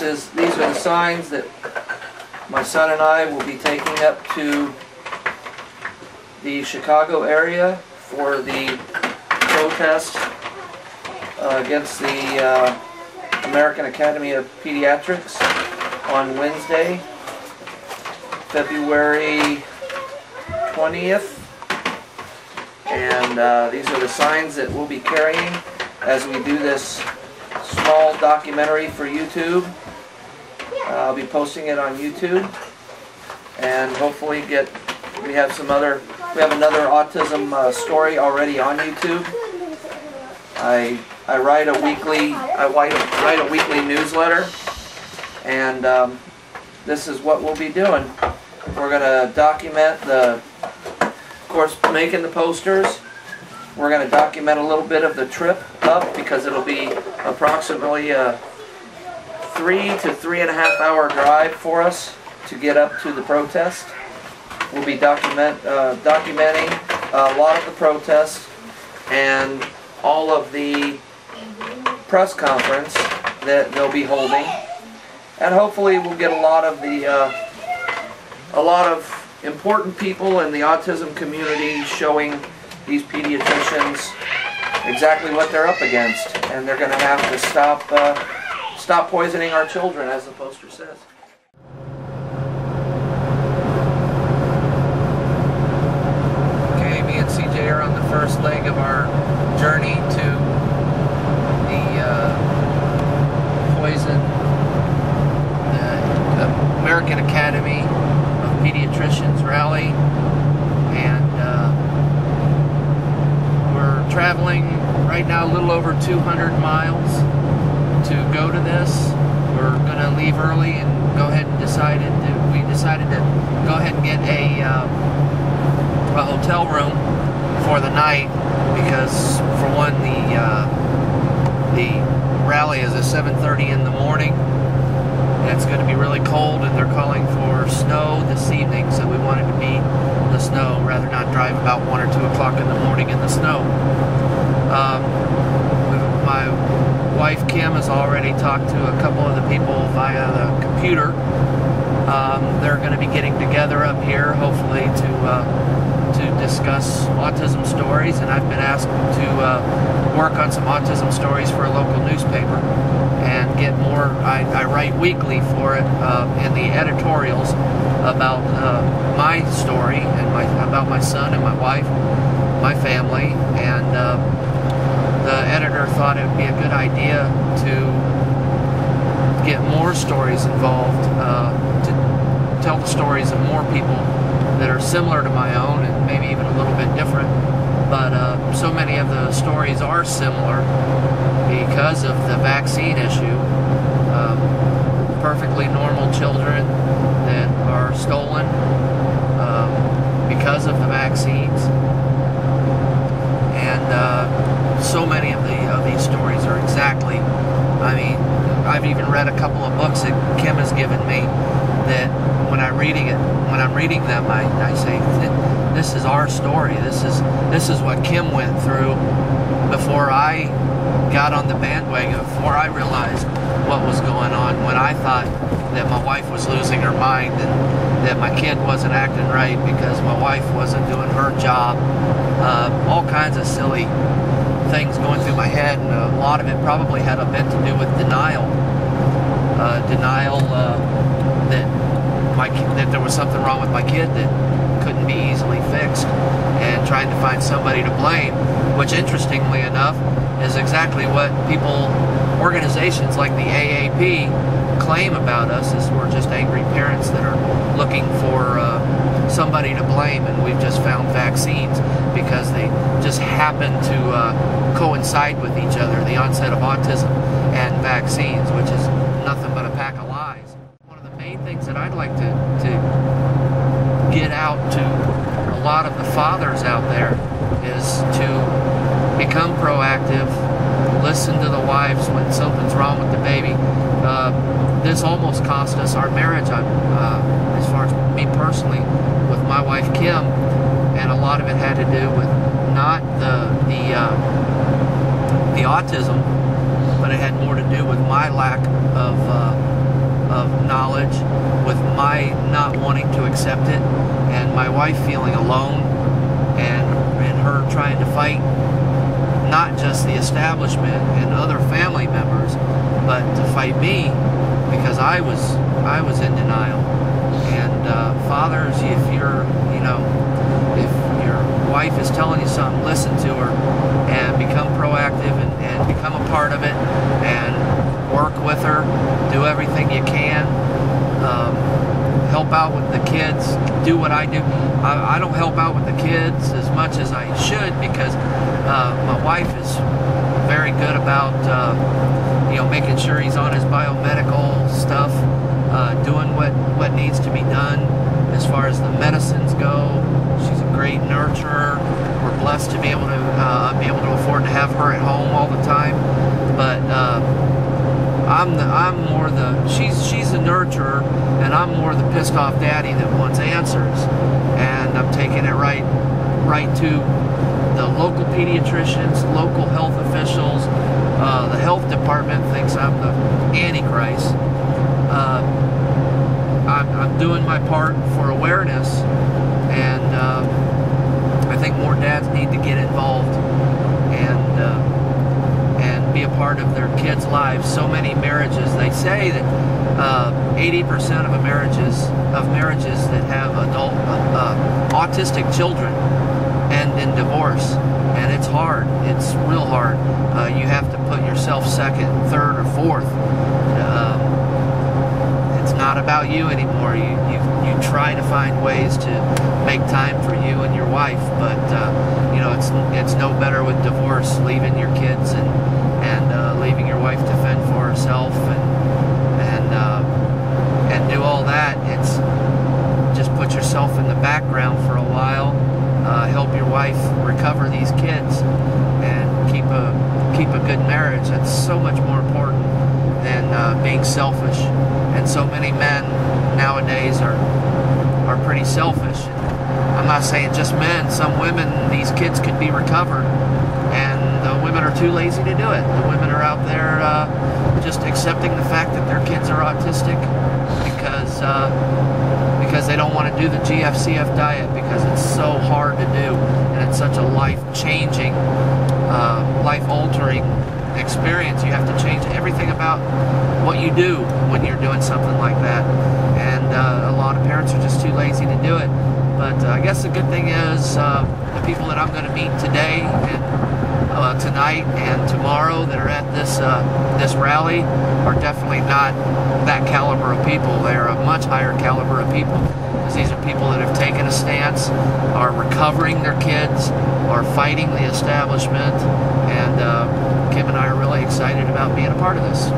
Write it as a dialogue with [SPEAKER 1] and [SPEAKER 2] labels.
[SPEAKER 1] These are the signs that my son and I will be taking up to the Chicago area for the protest against the American Academy of Pediatrics on Wednesday, February 20th. And these are the signs that we'll be carrying as we do this small documentary for YouTube. I'll be posting it on YouTube, and hopefully we have another autism story already on YouTube. I write a weekly newsletter, and this is what we'll be doing. We're going to document of course, making the posters. We're going to document a little bit of the trip up, because it'll be approximately a 3 to 3.5 hour drive for us to get up to the protest. We'll be documenting a lot of the protests and all of the press conference that they'll be holding, and hopefully we'll get a lot of important people in the autism community showing these pediatricians exactly what they're up against, and they're going to have to stop poisoning our children, as the poster says. Okay, me and CJ are on the first leg of our journey to the American Academy of Pediatricians rally, and we're traveling right now a little over 200 miles to go to this. We're going to leave early and go ahead and we decided to go ahead and get a hotel room for the night, because for one, the rally is at 7:30 in the morning. It's going to be really cold, and they're calling for snow this evening, so we wanted to be in the snow rather not drive about 1 or 2 o'clock in the morning in the snow. My wife Kim has already talked to a couple of the people via the computer. They're going to be getting together up here, hopefully, to discuss autism stories, and I've been asked to work on some autism stories for a local newspaper and get more. I write weekly for it in the editorials about my story and about my son and my wife, my family, and the editor thought it would be a good idea to get more stories involved, to tell the stories of more people that are similar to my own and maybe even a little bit different. But so many of the stories are similar because of the vaccine issue. Perfectly normal children that are stolen because of the vaccines, and so many of these stories are exactly. I mean, I've even read a couple of books that Kim has given me that when I'm reading them, I say, this is our story. This is what Kim went through before I got on the bandwagon, before I realized what was going on, when I thought that my wife was losing her mind and that my kid wasn't acting right because my wife wasn't doing her job. All kinds of silly things going through my head, and a lot of it probably had a bit to do with denial. That there was something wrong with my kid that couldn't be easily fixed, and trying to find somebody to blame, which interestingly enough is exactly what organizations like the AAP claim about us, is we're just angry parents that are looking for somebody to blame, and we've just found vaccines because they just happen to coincide with each other, the onset of autism and vaccines, which is nothing but a pack of lies. One of the main things that I'd like to get out to a lot of the fathers out there is to become proactive, listen to the wives when something's wrong with the baby. This almost cost us our marriage, as far as me personally, with my wife Kim, and a lot of it had to do with not the autism, but it had more to do with my lack of of knowledge, with my not wanting to accept it, and my wife feeling alone, and her trying to fight not just the establishment and other family members, but to fight me, because I was in denial. And fathers, if you're, if your wife is telling you something, listen to her and become proactive and become a part of it and work with her. Do everything you can. Help out with the kids. Do what I do. I don't help out with the kids as much as I should, because my wife is very good about making sure he's on his biomedical stuff, doing what needs to be done as far as the medicines go. She's a great nurturer. We're blessed to be able to afford to have her at home all the time. But I'm more the she's a nurturer, and I'm more the pissed off daddy that wants answers, and I'm taking it right to the local pediatricians, local health officials. The health department thinks I'm the Antichrist. I'm doing my part for awareness, and I think more dads need to get involved and be a part of their kids' lives. So many marriages, they say that 80% of marriages that have adult autistic children end in divorce, and it's hard. It's real hard. You have to put yourself second, third, or fourth. It's not about you anymore. You try to find ways to make time for you and your wife, but it's no better with divorce, leaving your kids and leaving your wife to fend for herself and do all that. It's just put yourself in the background for a while, help your wife recover these kids, and keep a good marriage. That's so much more important than being selfish. And so many men nowadays are pretty selfish. I'm not saying just men. Some women, these kids could be recovered, and the women are too lazy to do it. The women are out there just accepting the fact that their kids are autistic because they don't want to do the GFCF diet, because it's so hard to do, and it's such a life-changing, life-altering experience. You have to change everything about what you do when you're doing something like that, and a lot of parents are just too lazy to do it. But I guess the good thing is the people that I'm going to meet today and tonight and tomorrow that are at this rally are definitely not that caliber of people. They're a much higher caliber of people, because these are people that have taken a stance, are recovering their kids, are fighting the establishment, and Kim and I are really excited about being a part of this.